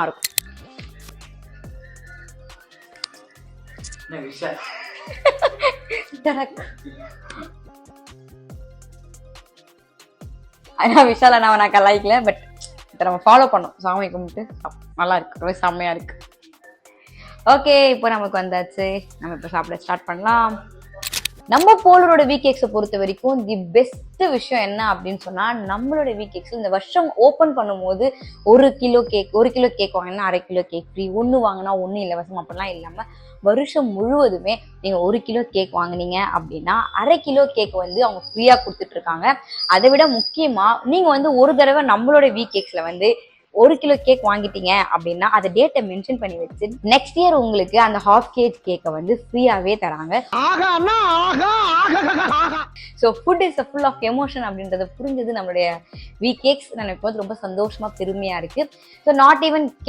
இருக்கும். விஷால நான் கலாய்க்கல, பட் இதை நம்ம ஃபாலோ பண்ணோம். சாமி கும்பிட்டு நல்லா இருக்கு, ரொம்ப செம்மையா இருக்கு. ஓகே, இப்போ நமக்கு வந்தாச்சு, நம்ம இப்போ சாப்பிட ஸ்டார்ட் பண்ணலாம். நம்ம போலரோட வீக்கேக்ஸை பொறுத்த வரைக்கும் தி பெஸ்ட் விஷயம் என்ன அப்படின்னு சொன்னா, நம்மளோட வீக்கேக்ஸ் இந்த வருஷம் ஓப்பன் பண்ணும்போது 1 கிலோ கேக் வாங்கினா 1/2 கிலோ கேக் ஃப்ரீ, 1 வாங்கினா 1 இலவசம் அப்படிலாம் இல்லாம வருஷம் முழுவதுமே நீங்க 1 கிலோ கேக் வாங்கினீங்க அப்படின்னா 1/2 கிலோ கேக் வந்து அவங்க ஃப்ரீயா கொடுத்துட்டு இருக்காங்க. அதை விட முக்கியமா நீங்க வந்து ஒரு தடவை நம்மளோட வீக்கேக்ஸ்ல வந்து 1 கிலோ கேக் வாங்கிட்டீங்க அப்படின்னா அதை டேட்டை மென்ஷன் பண்ணி வச்சு நெக்ஸ்ட் இயர் உங்களுக்கு அந்த ½ கேஜ் கேக்கை வந்து ஃப்ரீயாவே தராங்க. So food is full of emotion அப்படின்றத புரிஞ்சது நம்மளுடைய வீக்கேக்ஸ். எனக்கு வந்து ரொம்ப சந்தோஷமா பெருமையா இருக்கு. So not even